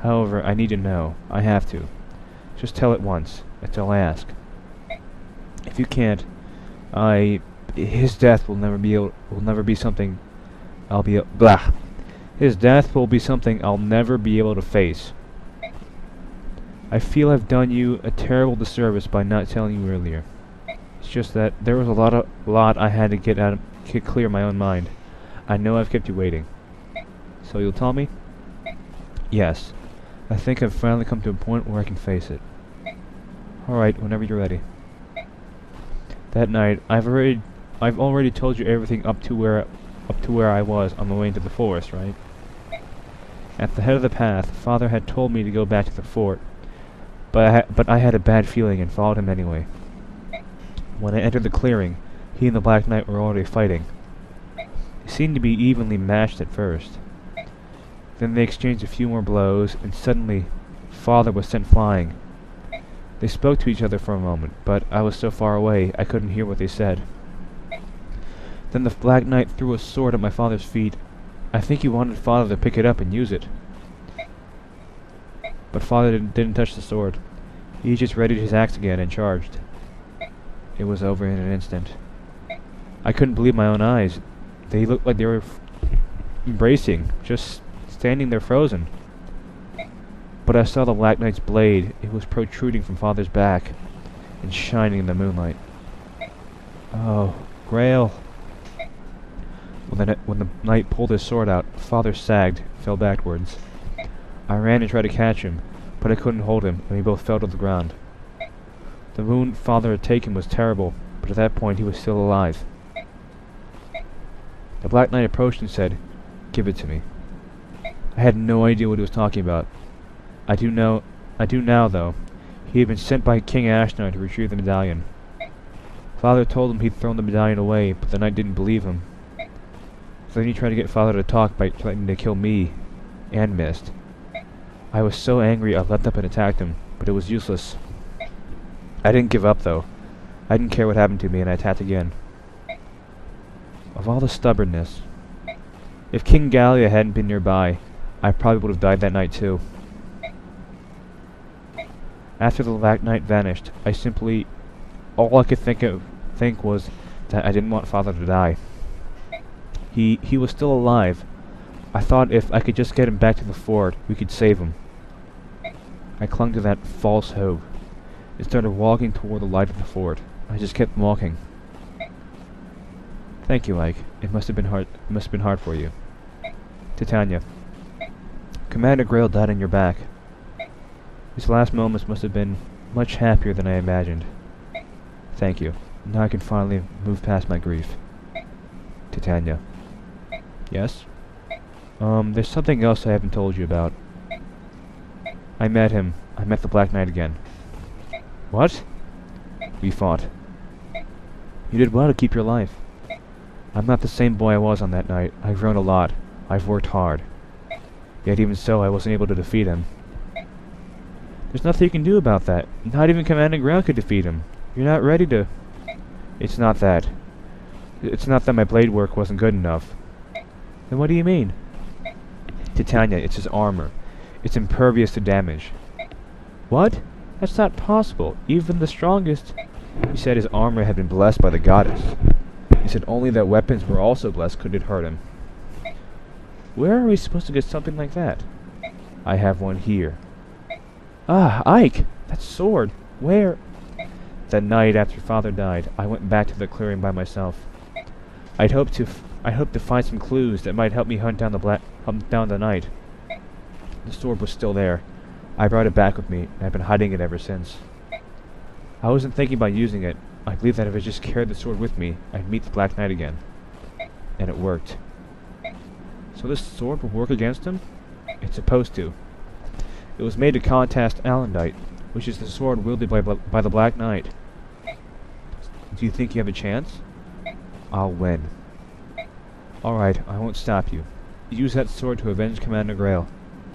However, I need to know. I have to. Just tell it once. That's all I ask. If you can't, his death will never be something blah. His death will be something I'll never be able to face. I feel I've done you a terrible disservice by not telling you earlier. It's just that there was a lot I had to get clear in my own mind. I know I've kept you waiting. So you'll tell me? Yes. I think I've finally come to a point where I can face it. Alright, whenever you're ready. That night, I've already told you everything up to where I was on my way into the forest, right? At the head of the path, Father had told me to go back to the fort, but I had a bad feeling and followed him anyway. When I entered the clearing, he and the Black Knight were already fighting. They seemed to be evenly matched at first. Then they exchanged a few more blows, and suddenly, Father was sent flying. They spoke to each other for a moment, but I was so far away I couldn't hear what they said. Then the Black Knight threw a sword at my father's feet. I think he wanted Father to pick it up and use it. But Father didn't touch the sword. He just readied his axe again and charged. It was over in an instant. I couldn't believe my own eyes. They looked like they were embracing, just standing there frozen. But I saw the Black Knight's blade. It was protruding from Father's back and shining in the moonlight. Oh, Grail. When the knight pulled his sword out, Father sagged, fell backwards. I ran and tried to catch him, but I couldn't hold him, and we both fell to the ground. The wound Father had taken was terrible, but at that point he was still alive. The Black Knight approached and said, "Give it to me." I had no idea what he was talking about. I do now, though. He had been sent by King Ashnar to retrieve the medallion. Father told him he'd thrown the medallion away, but the knight didn't believe him. Then he tried to get Father to talk by threatening to kill me, and missed. I was so angry I leapt up and attacked him, but it was useless. I didn't give up, though. I didn't care what happened to me, and I attacked again. Of all the stubbornness. If King Gallia hadn't been nearby, I probably would have died that night too. After the Black Knight vanished, all I could think was that I didn't want Father to die. He was still alive. I thought if I could just get him back to the fort, we could save him. I clung to that false hope. It started walking toward the light of the fort. I just kept walking. Thank you, Ike. It must have been hard for you. Titania. Commander Grail died on your back. His last moments must have been much happier than I imagined. Thank you. Now I can finally move past my grief. Titania. Yes? There's something else I haven't told you about. I met him. I met the Black Knight again. What? We fought. You did well to keep your life. I'm not the same boy I was on that night. I've grown a lot. I've worked hard. Yet even so, I wasn't able to defeat him. There's nothing you can do about that. Not even Commander Grail could defeat him. You're not ready to... It's not that. It's not that my blade work wasn't good enough. Then what do you mean? Titania, it's his armor. It's impervious to damage. What? That's not possible. Even the strongest... He said his armor had been blessed by the goddess. He said only that weapons were also blessed could it hurt him. Where are we supposed to get something like that? I have one here. Ah, Ike! That sword! Where? That night after Father died, I went back to the clearing by myself. I hoped to find some clues that might help me hunt down the knight. The sword was still there. I brought it back with me, and I've been hiding it ever since. I wasn't thinking about using it. I believed that if I just carried the sword with me, I'd meet the Black Knight again. And it worked. So this sword will work against him? It's supposed to. It was made to contest Alendite, which is the sword wielded by the Black Knight. Do you think you have a chance? I'll win. Alright, I won't stop you. Use that sword to avenge Commander Grail.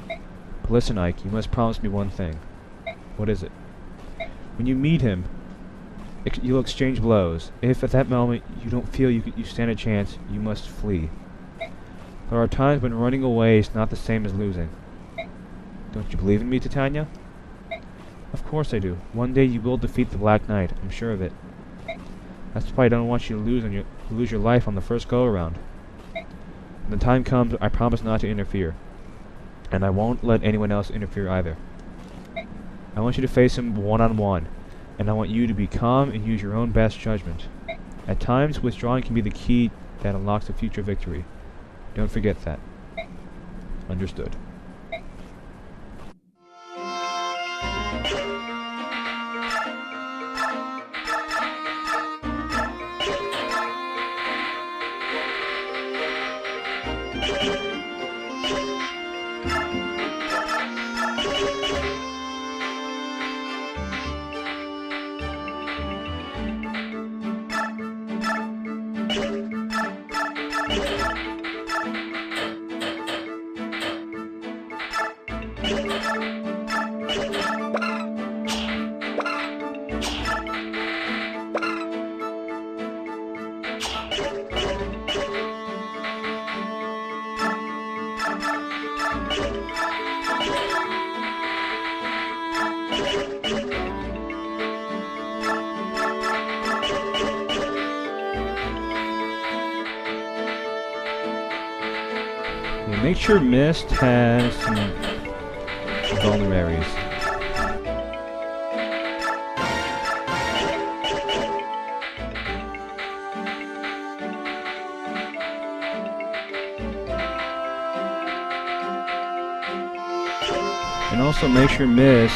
But listen, Ike, you must promise me one thing. What is it? When you meet him, you'll exchange blows. If at that moment you don't feel you stand a chance, you must flee. There are times when running away is not the same as losing. Don't you believe in me, Titania? Of course I do. One day you will defeat the Black Knight. I'm sure of it. That's why I don't want you to lose your life on the first go-around. When the time comes, I promise not to interfere. And I won't let anyone else interfere either. I want you to face him one-on-one. And I want you to be calm and use your own best judgment. At times, withdrawing can be the key that unlocks a future victory. Don't forget that. Understood. Make sure Mist has some vulneraries. And also make sure Mist,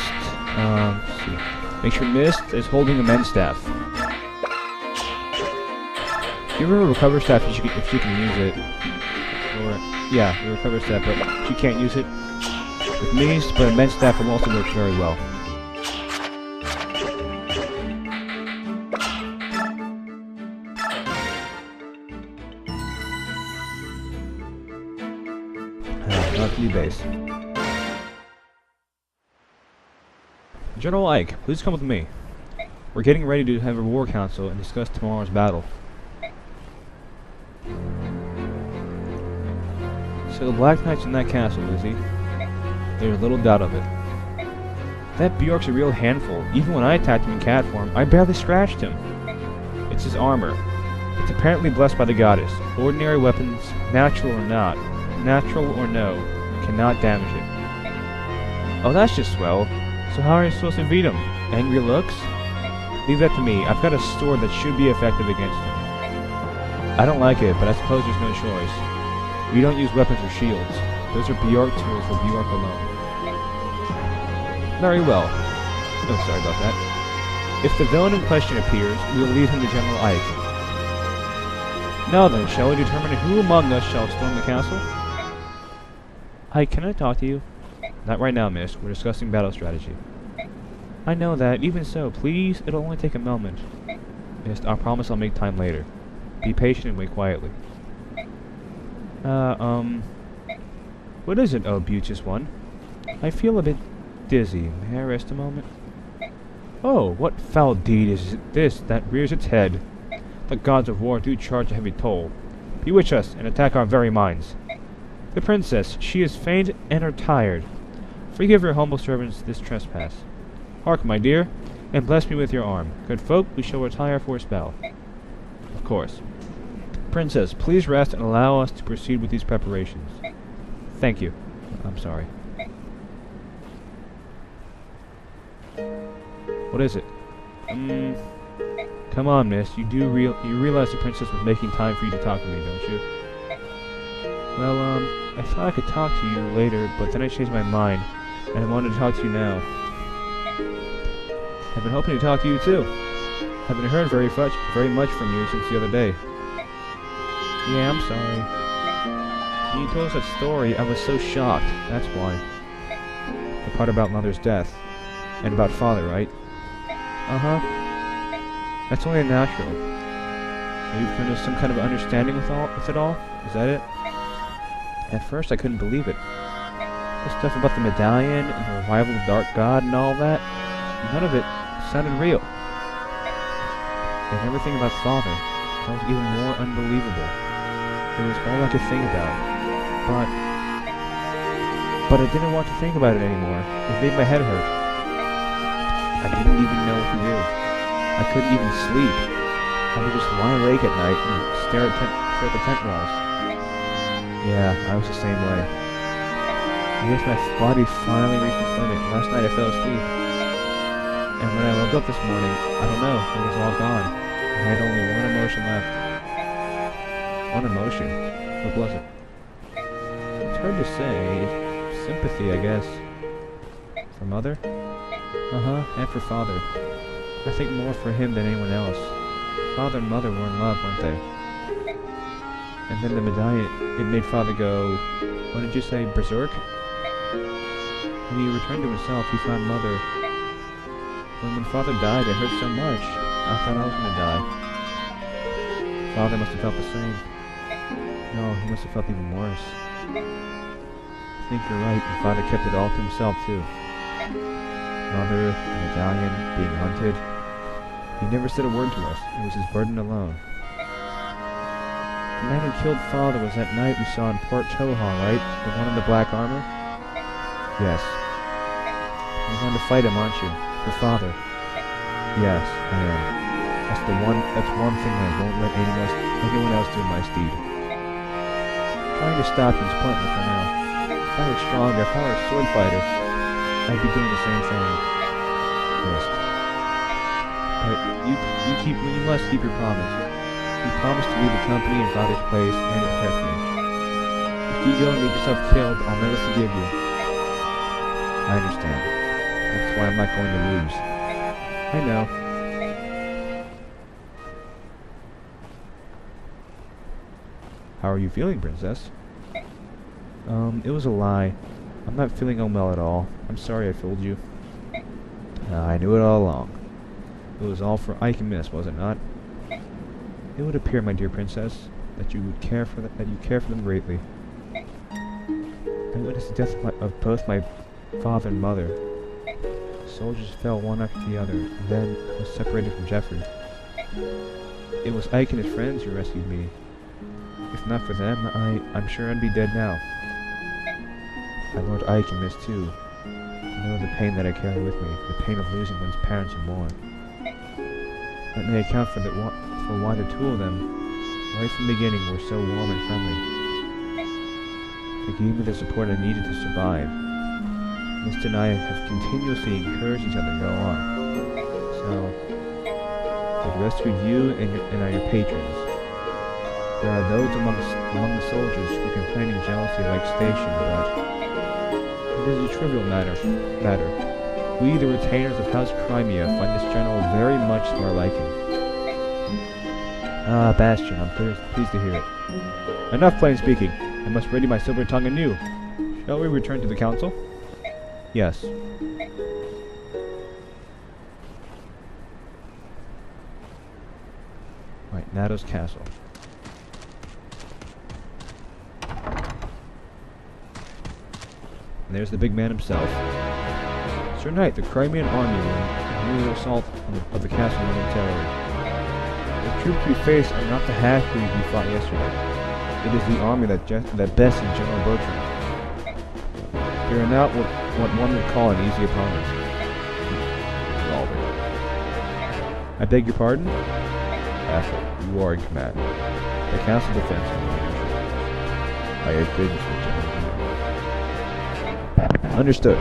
let's see. Make sure Mist is holding a Men's Staff. Give her a Recover Staff if she can use it. Or, yeah, the Recover Staff, but she can't use it with Mist, but a Men's Staff will also work very well. Not the base. General Ike, please come with me. We're getting ready to have a war council and discuss tomorrow's battle. So the Black Knight's in that castle, is he? There's little doubt of it. That Bjork's a real handful. Even when I attacked him in cat form, I barely scratched him. It's his armor. It's apparently blessed by the goddess. Ordinary weapons, natural or not, natural or no, cannot damage it. Oh, that's just swell. So how are you supposed to beat him? Angry looks? Leave that to me. I've got a sword that should be effective against him. I don't like it, but I suppose there's no choice. We don't use weapons or shields. Those are Bjork tools for Bjork alone. Very well. Oh, sorry about that. If the villain in question appears, we will lead him to General Ike. Now then, shall we determine who among us shall storm the castle? Ike, can I talk to you? Not right now, miss. We're discussing battle strategy. I know that. Even so, please, it'll only take a moment. Miss, I promise I'll make time later. Be patient and wait quietly. What is it, oh beauteous one? I feel a bit dizzy. May I rest a moment? Oh, what foul deed is this that rears its head? The gods of war do charge a heavy toll. Bewitch us and attack our very minds. The princess, she is faint and are tired. Forgive your humble servants this trespass. Hark, my dear, and bless me with your arm. Good folk, we shall retire for a spell. Of course. Princess, please rest and allow us to proceed with these preparations. Thank you. I'm sorry. What is it? Come on, miss. You realize the princess was making time for you to talk to me, don't you? Well, I thought I could talk to you later, but then I changed my mind, and I wanted to talk to you now. I've been hoping to talk to you too. Haven't heard very much from you since the other day. Yeah, I'm sorry. When you told us that story, I was so shocked. That's why. The part about Mother's death. And about Father, right? Uh-huh. That's only natural. So you've come to some kind of understanding with it all? Is that it? At first, I couldn't believe it. The stuff about the medallion and the revival of the Dark God and all that, none of it sounded real. And everything about Father, that was even more unbelievable. It was all I could think about. But I didn't want to think about it anymore. It made my head hurt. I didn't even know what to do. I couldn't even sleep. I would just lie awake at night and stare at the tent walls. Yeah, I was the same way. I guess my body finally reached its limit. Last night I fell asleep. And when I woke up this morning, I don't know, it was all gone. I had only one emotion left. One emotion? What was it? It's hard to say. Sympathy, I guess. For Mother? And for Father. I think more for him than anyone else. Father and Mother were in love, weren't they? And then the medallion, it made Father go, what did you say, berserk? When he returned to himself, he found Mother. When Father died, it hurt so much. I thought I was gonna die. Father must have felt the same. No, he must have felt even worse. I think you're right, and Father kept it all to himself, too. Mother, the medallion, being hunted. He never said a word to us. It was his burden alone. The man who killed Father was that knight we saw in Port Toha, right? The one in the black armor? Yes. You're going to fight him, aren't you? Your father? Yes, I am. That's one thing I won't let anyone else do in my stead. Trying to stop him is pointless for now. If I were stronger, if I were a sword fighter, I'd be doing the same thing. Yes. But you must keep your promise. You promised to leave the company in Father's place and to protect me. If you go and get yourself killed, I'll never forgive you. I understand. That's why I'm not going to lose. I know. How are you feeling, Princess? It was a lie. I'm not feeling unwell at all. I'm sorry I fooled you. I knew it all along. It was all for Ike and Miss, was it not? It would appear, my dear princess, that you care for them greatly. I witnessed the death of both my father and mother. Soldiers fell one after the other, and then I was separated from Jeffrey. It was Ike and his friends who rescued me. If not for them, I'm sure I'd be dead now. I learned Ike and Miss too. I know the pain that I carry with me, the pain of losing one's parents and more. That may account for why the two of them, right from the beginning, were so warm and friendly. They gave me the support I needed to survive. Mr. and I have continuously encouraged each other to go on. So, I've rescued you and are your patrons. There are those among the soldiers who complain in jealousy like Station, but it is a trivial matter. We, the retainers of House Crimea, find this general very much to our liking. Ah, Bastion, I'm pleased to hear it. Enough plain speaking. I must ready my silver tongue anew. Shall we return to the council? Yes. Right, Nato's castle. And there's the big man himself. Sir Knight, the Crimean army will renew the assault of the castle momentarily. The troops we face are not the half-breeds we fought yesterday. It is the army that bested General Bertrand. They are not what one would call an easy opponent. I beg your pardon? Vassal, you are in command. The castle defense is your leadership. I have business with General. Understood.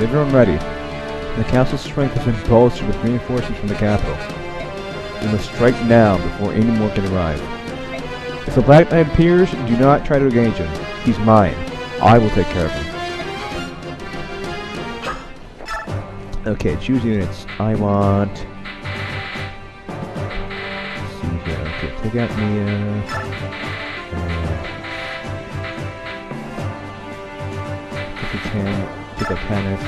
Everyone ready. The castle's strength has been bolstered with reinforcements from the capital. We must strike now before any more can arrive. If the Black Knight appears, do not try to engage him. He's mine. I will take care of him. Okay, choose units. I want... Let's see here. Okay, take out Mia. Pick a 10. Pick up Kenneth.